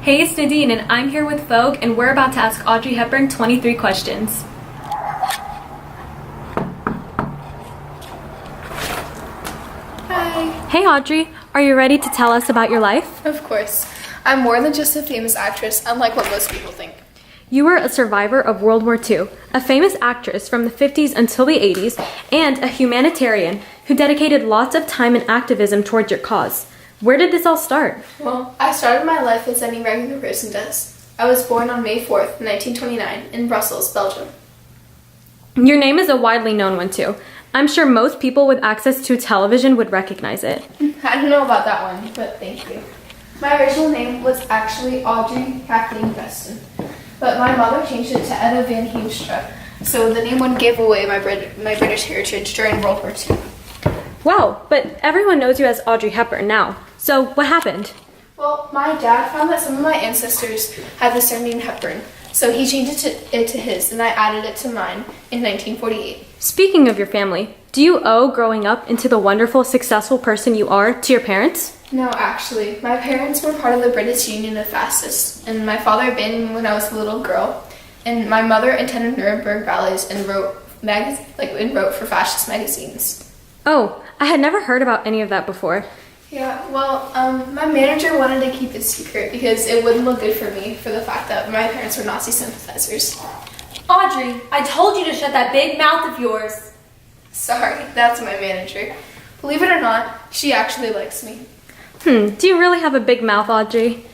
Hey, it's Nadine, and I'm here with Vogue, and we're about to ask Audrey Hepburn 23 questions. Hi. Hey, Audrey, are you ready to tell us about your life? Of course. I'm more than just a famous actress, unlike what most people think. You were a survivor of World War II, a famous actress from the 50s until the 80s, and a humanitarian who dedicated lots of time and activism towards your cause. Where did this all start? Well, I started my life as any regular person does. I was born on May 4th, 1929, in Brussels, Belgium. Your name is a widely known one, too. I'm sure most people with access to television would recognize it. I don't know about that one, but thank you. My original name was actually Audrey Kathleen Preston, but my mother changed it to Etta Van Heemstra, so the name wouldn't give away my British heritage during World War II. Wow, but everyone knows you as Audrey Hepburn now. So what happened? Well, my dad found that some of my ancestors had the surname Hepburn, so he changed it to his, and I added it to mine in 1948. Speaking of your family, do you owe growing up into the wonderful, successful person you are to your parents? No, actually. My parents were part of the British Union of Fascists, and my father abandoned me when I was a little girl, and my mother attended Nuremberg ballets and wrote for fascist magazines. Oh, I had never heard about any of that before. Yeah, well, my manager wanted to keep it secret because it wouldn't look good for me for the fact that my parents were Nazi sympathizers. Audrey, I told you to shut that big mouth of yours. Sorry, that's my manager. Believe it or not, she actually likes me. Do you really have a big mouth, Audrey?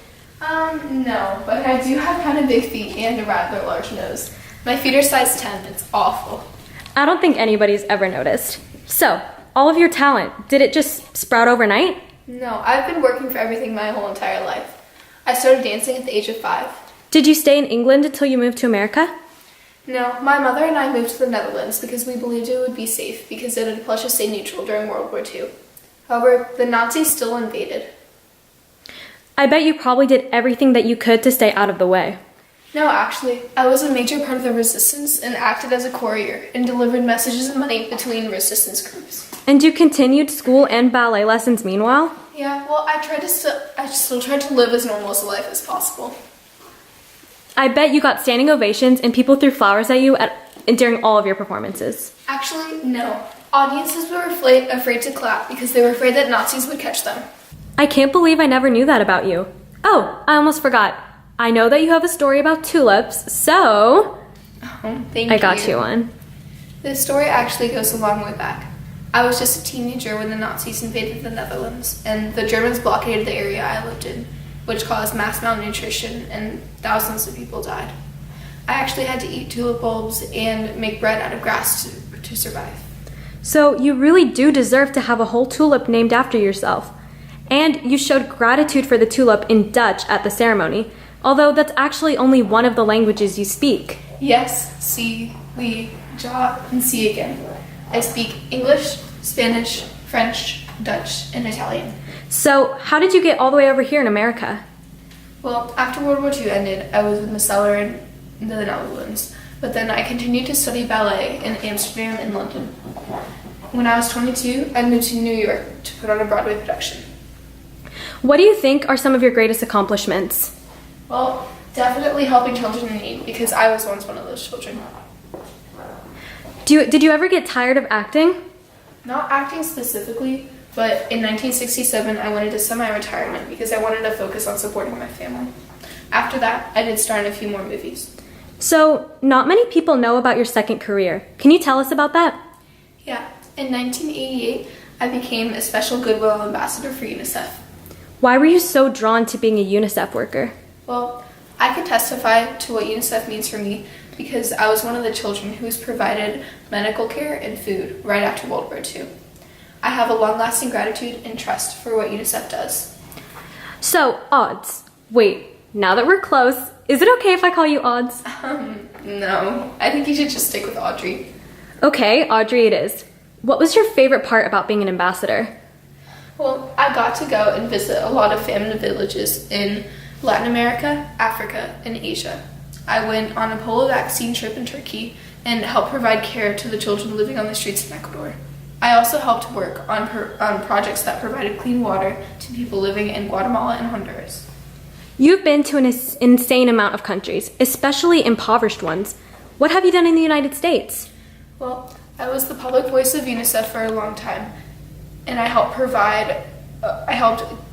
No, but I do have kind of big feet and a rather large nose. My feet are size 10, it's awful. I don't think anybody's ever noticed. So, all of your talent, did it just sprout overnight? No, I've been working for everything my whole entire life. I started dancing at the age of 5. Did you stay in England until you moved to America? No, my mother and I moved to the Netherlands because we believed it would be safe because it had pledged to stay neutral during World War II. However, the Nazis still invaded. I bet you probably did everything that you could to stay out of the way. No, actually, I was a major part of the resistance and acted as a courier and delivered messages and money between resistance groups. And you continued school and ballet lessons meanwhile? Yeah, well, I still tried to live as normal a life as possible. I bet you got standing ovations and people threw flowers at you during all of your performances. Actually, no. Audiences were afraid to clap because they were afraid that Nazis would catch them. I can't believe I never knew that about you. Oh, I almost forgot. I know that you have a story about tulips, so... Oh, thank you. I got you one. This story actually goes a long way back. I was just a teenager when the Nazis invaded the Netherlands, and the Germans blockaded the area I lived in, which caused mass malnutrition, and thousands of people died. I actually had to eat tulip bulbs and make bread out of grass to survive. So you really do deserve to have a whole tulip named after yourself. And you showed gratitude for the tulip in Dutch at the ceremony, although that's actually only one of the languages you speak. Yes, see, we, ja, and see again. I speak English, Spanish, French, Dutch, and Italian. So how did you get all the way over here in America? Well, after World War II ended, I was with Miss Seller in the Netherlands, but then I continued to study ballet in Amsterdam and London. When I was 22, I moved to New York to put on a Broadway production. What do you think are some of your greatest accomplishments? Well, definitely helping children in need, because I was once one of those children. Did you ever get tired of acting? Not acting specifically, but in 1967 I went into semi-retirement because I wanted to focus on supporting my family. After that, I did star in a few more movies. So, not many people know about your second career. Can you tell us about that? Yeah, in 1988, I became a special Goodwill ambassador for UNICEF. Why were you so drawn to being a UNICEF worker? Well, I can testify to what UNICEF means for me because I was one of the children who was provided medical care and food right after World War II. I have a long-lasting gratitude and trust for what UNICEF does. So, Odds. Wait, now that we're close, is it okay if I call you Odds? No. I think you should just stick with Audrey. Okay, Audrey it is. What was your favorite part about being an ambassador? Well, I got to go and visit a lot of famine villages in Latin America, Africa, and Asia. I went on a polio vaccine trip in Turkey and helped provide care to the children living on the streets in Ecuador. I also helped work on projects that provided clean water to people living in Guatemala and Honduras. You've been to an insane amount of countries, especially impoverished ones. What have you done in the United States? Well, I was the public voice of UNICEF for a long time, and I helped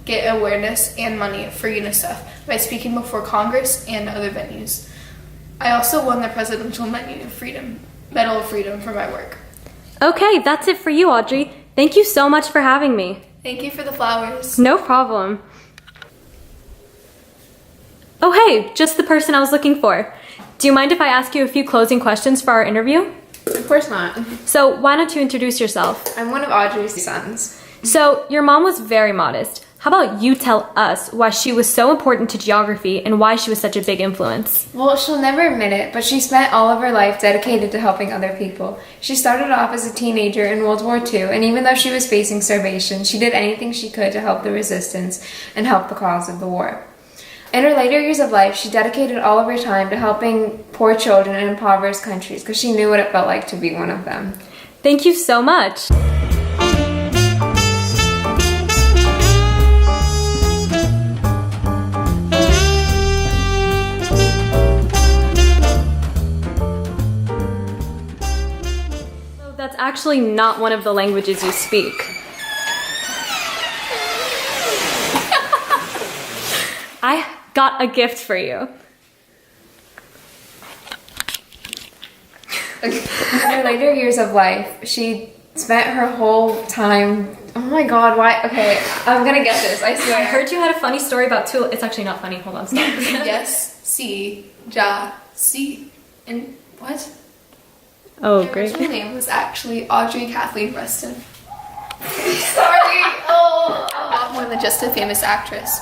get awareness and money for UNICEF by speaking before Congress and other venues. I also won the Presidential Medal of Freedom for my work. Okay, that's it for you, Audrey. Thank you so much for having me. Thank you for the flowers. No problem. Oh, hey, just the person I was looking for. Do you mind if I ask you a few closing questions for our interview? Of course not. So, why don't you introduce yourself? I'm one of Audrey's sons. So, your mom was very modest. How about you tell us why she was so important to geography and why she was such a big influence? Well, she'll never admit it, but she spent all of her life dedicated to helping other people. She started off as a teenager in World War II, and even though she was facing starvation, she did anything she could to help the resistance and help the cause of the war. In her later years of life, she dedicated all of her time to helping poor children in impoverished countries because she knew what it felt like to be one of them. Thank you so much. So that's actually not one of the languages you speak. I got a gift for you. In her later years of life, she spent her whole time... Oh my god, why? Okay, I'm gonna get this, I swear. I heard you had a funny story about tulips. It's actually not funny. Hold on, stop. Yes, see, ja, see. And what? Oh, My great. original name was actually Audrey Kathleen Preston. Sorry. Oh, a lot more than just a famous actress.